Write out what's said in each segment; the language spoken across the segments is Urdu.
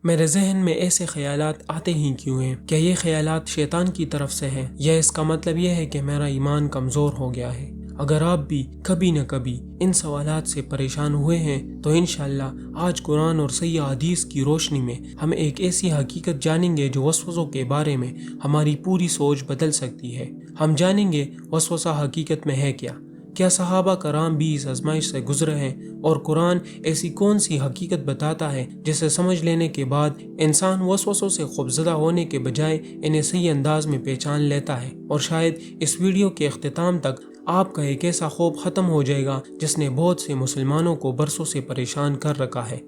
میرے ذہن میں ایسے خیالات آتے ہی کیوں ہیں؟ کیا یہ خیالات شیطان کی طرف سے ہیں یا اس کا مطلب یہ ہے کہ میرا ایمان کمزور ہو گیا ہے؟ اگر آپ بھی کبھی نہ کبھی ان سوالات سے پریشان ہوئے ہیں تو انشاءاللہ آج قرآن اور صحیح حدیث کی روشنی میں ہم ایک ایسی حقیقت جانیں گے جو وسوسوں کے بارے میں ہماری پوری سوچ بدل سکتی ہے۔ ہم جانیں گے وسوسہ حقیقت میں ہے کیا صحابہ کرام بھی اس آزمائش سے گزرے ہیں، اور قرآن ایسی کون سی حقیقت بتاتا ہے جسے سمجھ لینے کے بعد انسان وسوسوں سے خوفزدہ ہونے کے بجائے انہیں صحیح انداز میں پہچان لیتا ہے۔ اور شاید اس ویڈیو کے اختتام تک آپ کا ایک ایسا خوف ختم ہو جائے گا جس نے بہت سے مسلمانوں کو برسوں سے پریشان کر رکھا ہے۔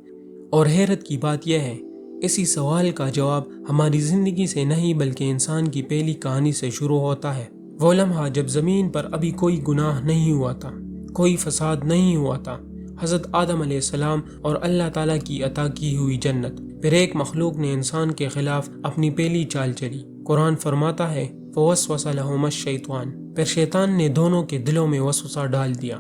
اور حیرت کی بات یہ ہے، اسی سوال کا جواب ہماری زندگی سے نہیں بلکہ انسان کی پہلی کہانی سے شروع ہوتا ہے۔ وہ لمحہ جب زمین پر ابھی کوئی گناہ نہیں ہوا تھا، کوئی فساد نہیں ہوا تھا، حضرت آدم علیہ السلام اور اللہ تعالیٰ کی عطا کی ہوئی جنت، پھر ایک مخلوق نے انسان کے خلاف اپنی پہلی چال چلی۔ قرآن فرماتا ہے فوسوس لہما الشیطان، پھر شیطان نے دونوں کے دلوں میں وسوسہ ڈال دیا۔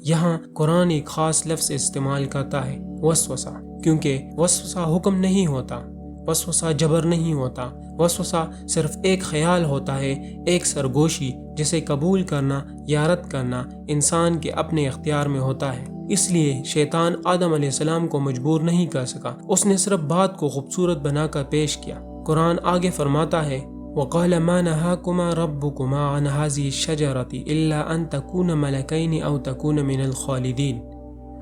یہاں قرآن ایک خاص لفظ استعمال کرتا ہے، وسوسہ، کیونکہ وسوسہ حکم نہیں ہوتا، وسوسہ جبر نہیں ہوتا، وسوسہ صرف ایک خیال ہوتا ہے، ایک سرگوشی جسے قبول کرنا یا رد کرنا انسان کے اپنے اختیار میں ہوتا ہے۔ اس لیے شیطان آدم علیہ السلام کو مجبور نہیں کر سکا، اس نے صرف بات کو خوبصورت بنا کر پیش کیا۔ قرآن آگے فرماتا ہے وَقَالَ مَا نَهَاكُمَا رَبُّكُمَا عَنْ هَذِهِ الشَّجَرَةِ إِلَّا أَن تَكُونَ مَلَكَيْنِ أَوْ تَكُونَ مِنَ الْخَالِدِينَ،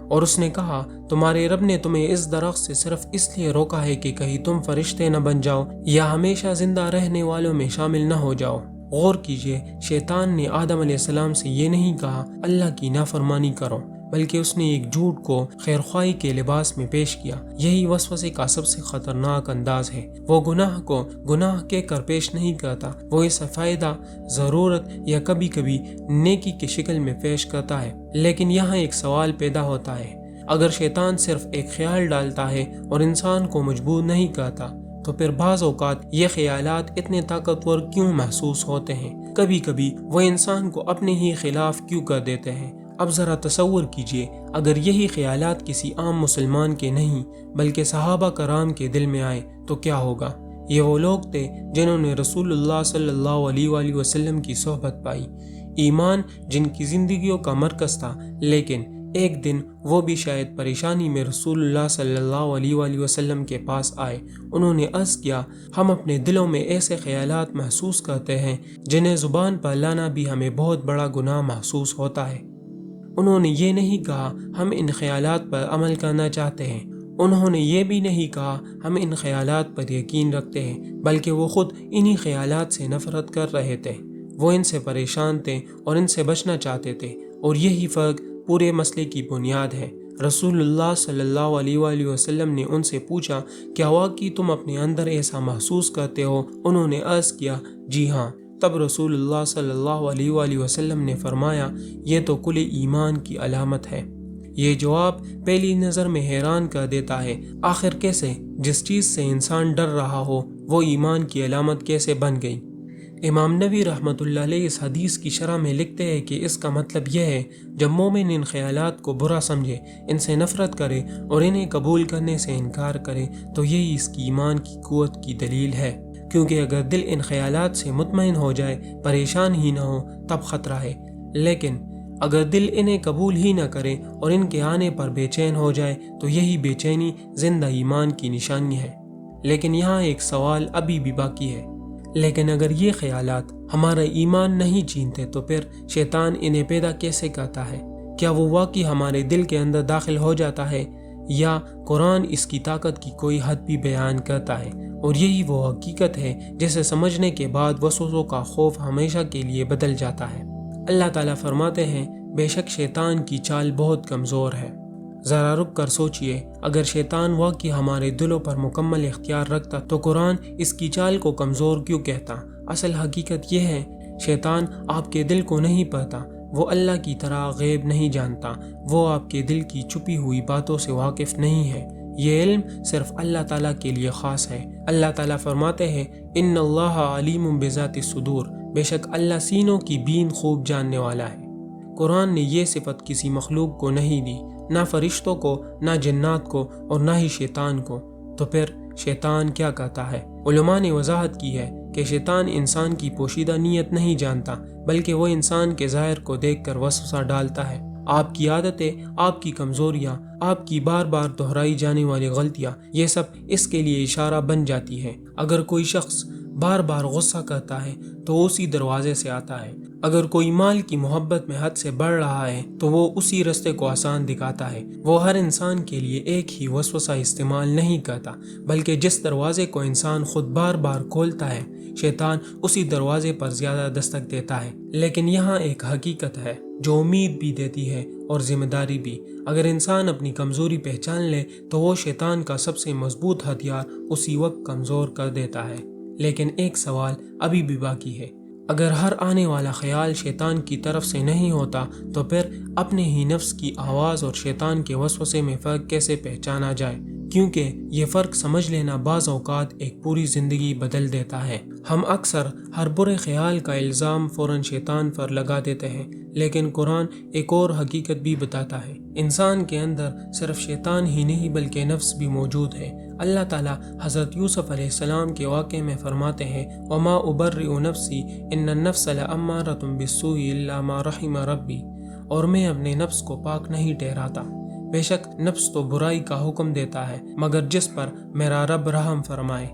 اور اس نے کہا تمہارے رب نے تمہیں اس درخت سے صرف اس لیے روکا ہے کہ کہیں تم فرشتے نہ بن جاؤ یا ہمیشہ زندہ رہنے والوں میں شامل نہ ہو جاؤ۔ غور کیجئے، شیطان نے آدم علیہ السلام سے یہ نہیں کہا اللہ کی نافرمانی کرو، بلکہ اس نے ایک جھوٹ کو خیرخواہی کے لباس میں پیش کیا۔ یہی وسوسے کا سب سے خطرناک انداز ہے۔ وہ گناہ کو گناہ کہہ کر پیش نہیں کرتا، وہ اسے فائدہ، ضرورت یا کبھی کبھی نیکی کی شکل میں پیش کرتا ہے۔ لیکن یہاں ایک سوال پیدا ہوتا ہے، اگر شیطان صرف ایک خیال ڈالتا ہے اور انسان کو مجبور نہیں کرتا، تو پھر بعض اوقات یہ خیالات اتنے طاقتور کیوں محسوس ہوتے ہیں؟ کبھی کبھی وہ انسان کو اپنے ہی خلاف کیوں کر دیتے ہیں؟ اب ذرا تصور کیجئے، اگر یہی خیالات کسی عام مسلمان کے نہیں بلکہ صحابہ کرام کے دل میں آئے تو کیا ہوگا؟ یہ وہ لوگ تھے جنہوں نے رسول اللہ صلی اللہ علیہ وآلہ وسلم کی صحبت پائی، ایمان جن کی زندگیوں کا مرکز تھا، لیکن ایک دن وہ بھی شاید پریشانی میں رسول اللہ صلی اللہ علیہ وآلہ وسلم کے پاس آئے۔ انہوں نے عرض کیا ہم اپنے دلوں میں ایسے خیالات محسوس کرتے ہیں جنہیں زبان پر لانا بھی ہمیں بہت بڑا گناہ محسوس ہوتا ہے۔ انہوں نے یہ نہیں کہا ہم ان خیالات پر عمل کرنا چاہتے ہیں، انہوں نے یہ بھی نہیں کہا ہم ان خیالات پر یقین رکھتے ہیں، بلکہ وہ خود انہی خیالات سے نفرت کر رہے تھے۔ وہ ان سے پریشان تھے اور ان سے بچنا چاہتے تھے، اور یہی فرق پورے مسئلے کی بنیاد ہے۔ رسول اللہ صلی اللہ علیہ وآلہ وسلم نے ان سے پوچھا کیا واقعی تم اپنے اندر ایسا محسوس کرتے ہو؟ انہوں نے عرض کیا جی ہاں۔ تب رسول اللہ صلی اللہ علیہ وآلہ وسلم نے فرمایا یہ تو کل ایمان کی علامت ہے۔ یہ جواب پہلی نظر میں حیران کر دیتا ہے، آخر کیسے؟ جس چیز سے انسان ڈر رہا ہو وہ ایمان کی علامت کیسے بن گئی؟ امام نووی رحمۃ اللہ علیہ اس حدیث کی شرح میں لکھتے ہیں کہ اس کا مطلب یہ ہے جب مومن ان خیالات کو برا سمجھے، ان سے نفرت کرے اور انہیں قبول کرنے سے انکار کرے تو یہی اس کی ایمان کی قوت کی دلیل ہے، کیونکہ اگر دل ان خیالات سے مطمئن ہو جائے، پریشان ہی نہ ہو، تب خطرہ ہے، لیکن اگر دل انہیں قبول ہی نہ کرے اور ان کے آنے پر بے چین ہو جائے تو یہی بے چینی زندہ ایمان کی نشانی ہے۔ لیکن یہاں ایک سوال ابھی بھی باقی ہے، لیکن اگر یہ خیالات ہمارا ایمان نہیں چھینتے تو پھر شیطان انہیں پیدا کیسے کرتا ہے؟ کیا وہ واقعی ہمارے دل کے اندر داخل ہو جاتا ہے، یا قرآن اس کی طاقت کی کوئی حد بھی بیان کرتا ہے؟ اور یہی وہ حقیقت ہے جسے سمجھنے کے بعد وسوسوں کا خوف ہمیشہ کے لیے بدل جاتا ہے۔ اللہ تعالیٰ فرماتے ہیں بے شک شیطان کی چال بہت کمزور ہے۔ ذرا رک کر سوچئے، اگر شیطان واقعی ہمارے دلوں پر مکمل اختیار رکھتا تو قرآن اس کی چال کو کمزور کیوں کہتا؟ اصل حقیقت یہ ہے شیطان آپ کے دل کو نہیں پڑھتا، وہ اللہ کی طرح غیب نہیں جانتا، وہ آپ کے دل کی چھپی ہوئی باتوں سے واقف نہیں ہے، یہ علم صرف اللہ تعالیٰ کے لیے خاص ہے۔ اللہ تعالیٰ فرماتے ہیں ان اللہ علیم بذات الصدور، بے شک اللہ سینوں کی بین خوب جاننے والا ہے۔ قرآن نے یہ صفت کسی مخلوق کو نہیں دی، نہ فرشتوں کو، نہ جنات کو، اور نہ ہی شیطان کو۔ تو پھر شیطان کیا کہتا ہے؟ علماء نے وضاحت کی ہے کہ شیطان انسان کی پوشیدہ نیت نہیں جانتا، بلکہ وہ انسان کے ظاہر کو دیکھ کر وسوسہ ڈالتا ہے۔ آپ کی عادتیں، آپ کی کمزوریاں، آپ کی بار بار دہرائی جانے والی غلطیاں، یہ سب اس کے لیے اشارہ بن جاتی ہے۔ اگر کوئی شخص بار بار غصہ کرتا ہے تو اسی دروازے سے آتا ہے۔ اگر کوئی مال کی محبت میں حد سے بڑھ رہا ہے تو وہ اسی رستے کو آسان دکھاتا ہے۔ وہ ہر انسان کے لیے ایک ہی وسوسہ استعمال نہیں کرتا، بلکہ جس دروازے کو انسان خود بار بار کھولتا ہے، شیطان اسی دروازے پر زیادہ دستک دیتا ہے۔ لیکن یہاں ایک حقیقت ہے جو امید بھی دیتی ہے اور ذمہ داری بھی۔ اگر انسان اپنی کمزوری پہچان لے تو وہ شیطان کا سب سے مضبوط ہتھیار اسی وقت کمزور کر دیتا ہے۔ لیکن ایک سوال ابھی بھی باقی ہے۔ اگر ہر آنے والا خیال شیطان کی طرف سے نہیں ہوتا تو پھر اپنے ہی نفس کی آواز اور شیطان کے وسوسے میں فرق کیسے پہچانا جائے؟ کیونکہ یہ فرق سمجھ لینا بعض اوقات ایک پوری زندگی بدل دیتا ہے۔ ہم اکثر ہر برے خیال کا الزام فوراً شیطان پر لگا دیتے ہیں، لیکن قرآن ایک اور حقیقت بھی بتاتا ہے۔ انسان کے اندر صرف شیطان ہی نہیں بلکہ نفس بھی موجود ہے۔ اللہ تعالیٰ حضرت یوسف علیہ السلام کے واقعے میں فرماتے ہیں وَمَا أُبَرِّئُ نَفْسِي إِنَّ النَّفْسَ لَأَمَّارَةٌ بِالسُّوءِ إِلَّا مَا رَحِمَ رَبِّي، اور میں اپنے نفس کو پاک نہیں ٹھہراتا، بے شک نفس تو برائی کا حکم دیتا ہے مگر جس پر میرا رب رحم فرمائے۔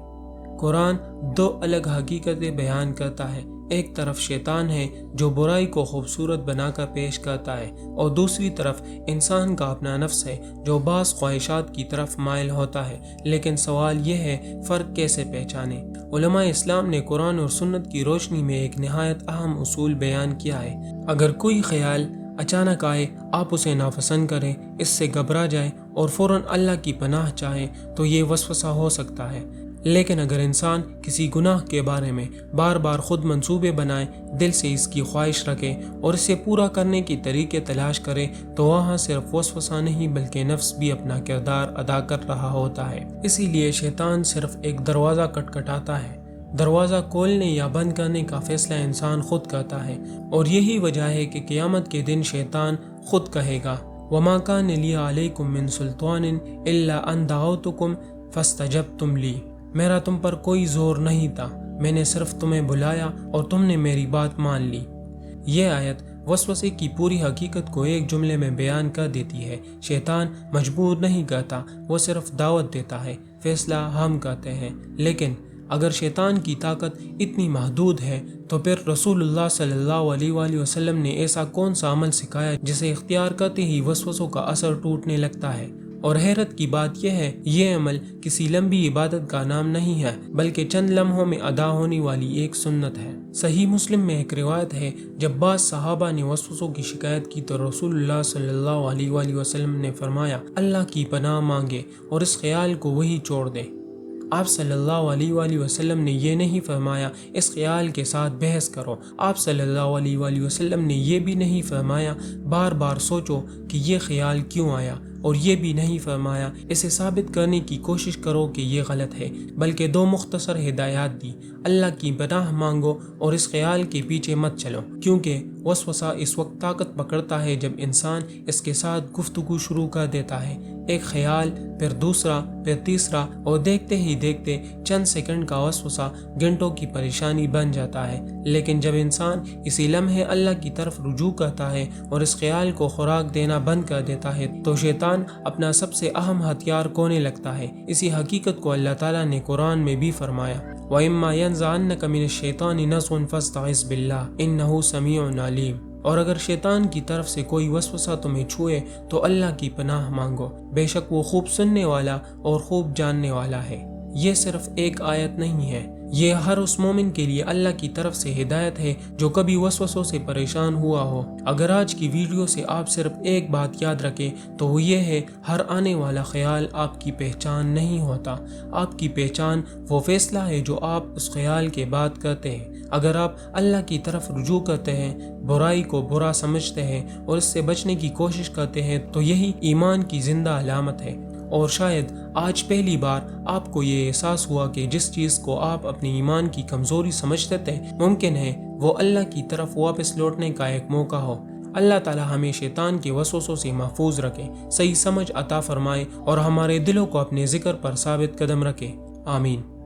قرآن دو الگ حقیقتیں بیان کرتا ہے۔ ایک طرف شیطان ہے جو برائی کو خوبصورت بنا کر پیش کرتا ہے، اور دوسری طرف انسان کا اپنا نفس ہے جو بعض خواہشات کی طرف مائل ہوتا ہے۔ لیکن سوال یہ ہے فرق کیسے پہچانے؟ علماء اسلام نے قرآن اور سنت کی روشنی میں ایک نہایت اہم اصول بیان کیا ہے۔ اگر کوئی خیال اچانک آئے، آپ اسے ناپسند کریں، اس سے گھبرا جائیں اور فوراً اللہ کی پناہ چاہیں تو یہ وسوسہ ہو سکتا ہے۔ لیکن اگر انسان کسی گناہ کے بارے میں بار بار خود منصوبے بنائے، دل سے اس کی خواہش رکھے اور اسے پورا کرنے کی طریقے تلاش کرے تو وہاں صرف وسوسہ نہیں بلکہ نفس بھی اپنا کردار ادا کر رہا ہوتا ہے۔ اسی لیے شیطان صرف ایک دروازہ کھٹکھٹاتا ہے، دروازہ کھولنے یا بند کرنے کا فیصلہ انسان خود کرتا ہے، اور یہی وجہ ہے کہ قیامت کے دن شیطان خود کہے گا وَمَا كَانَ لِي عَلَيْكُم مِّن سُلْطَانٍ إِلَّا أَن دَعَوْتُكُمْ فَاسْتَجَبْتُمْ لِي، میرا تم پر کوئی زور نہیں تھا، میں نے صرف تمہیں بلایا اور تم نے میری بات مان لی۔ یہ آیت وسوسے کی پوری حقیقت کو ایک جملے میں بیان کر دیتی ہے۔ شیطان مجبور نہیں کرتا، وہ صرف دعوت دیتا ہے، فیصلہ ہم کرتے ہیں۔ لیکن اگر شیطان کی طاقت اتنی محدود ہے تو پھر رسول اللہ صلی اللہ علیہ وآلہ وسلم نے ایسا کون سا عمل سکھایا جسے اختیار کرتے ہی وسوسوں کا اثر ٹوٹنے لگتا ہے؟ اور حیرت کی بات یہ ہے، یہ عمل کسی لمبی عبادت کا نام نہیں ہے بلکہ چند لمحوں میں ادا ہونے والی ایک سنت ہے۔ صحیح مسلم میں ایک روایت ہے، جب بعض صحابہ نے وسوسوں کی شکایت کی تو رسول اللہ صلی اللہ علیہ وآلہ وسلم نے فرمایا اللہ کی پناہ مانگے اور اس خیال کو وہی چھوڑ دے۔ آپ صلی اللہ علیہ وآلہ وسلم نے یہ نہیں فرمایا اس خیال کے ساتھ بحث کرو۔ آپ صلی اللہ علیہ وآلہ وسلم نے یہ بھی نہیں فرمایا بار بار سوچو کہ یہ خیال کیوں آیا، اور یہ بھی نہیں فرمایا اسے ثابت کرنے کی کوشش کرو کہ یہ غلط ہے، بلکہ دو مختصر ہدایات دی، اللہ کی پناہ مانگو اور اس خیال کے پیچھے مت چلو، کیونکہ وسوسہ اس وقت طاقت پکڑتا ہے جب انسان اس کے ساتھ گفتگو شروع کر دیتا ہے۔ ایک خیال، پھر دوسرا، پھر تیسرا، اور دیکھتے ہی دیکھتے چند سیکنڈ کا وسوسہ گھنٹوں کی پریشانی بن جاتا ہے۔ لیکن جب انسان اسی لمحے اللہ کی طرف رجوع کرتا ہے اور اس خیال کو خوراک دینا بند کر دیتا ہے تو شیطان اپنا سب سے اہم ہتھیار کھونے لگتا ہے۔ اسی حقیقت کو اللہ تعالیٰ نے قرآن میں بھی فرمایا وَإِمَّا يَنزَغَنَّكَ مِنَ الشَّيْطَانِ نَزْغٌ فَاسْتَعِذْ بِاللَّهِ إِنَّهُ سَمِيعٌ عَلِيمٌ، اور اگر شیطان کی طرف سے کوئی وسوسہ تمہیں چھوئے تو اللہ کی پناہ مانگو، بے شک وہ خوب سننے والا اور خوب جاننے والا ہے۔ یہ صرف ایک آیت نہیں ہے، یہ ہر اس مومن کے لیے اللہ کی طرف سے ہدایت ہے جو کبھی وسوسوں سے پریشان ہوا ہو۔ اگر آج کی ویڈیو سے آپ صرف ایک بات یاد رکھیں تو وہ یہ ہے، ہر آنے والا خیال آپ کی پہچان نہیں ہوتا، آپ کی پہچان وہ فیصلہ ہے جو آپ اس خیال کے بعد کرتے ہیں۔ اگر آپ اللہ کی طرف رجوع کرتے ہیں، برائی کو برا سمجھتے ہیں اور اس سے بچنے کی کوشش کرتے ہیں تو یہی ایمان کی زندہ علامت ہے۔ اور شاید آج پہلی بار آپ کو یہ احساس ہوا کہ جس چیز کو آپ اپنی ایمان کی کمزوری سمجھتے تھے، ممکن ہے وہ اللہ کی طرف واپس لوٹنے کا ایک موقع ہو۔ اللہ تعالی ہمیں شیطان کے وسوسوں سے محفوظ رکھے، صحیح سمجھ عطا فرمائے اور ہمارے دلوں کو اپنے ذکر پر ثابت قدم رکھے، آمین۔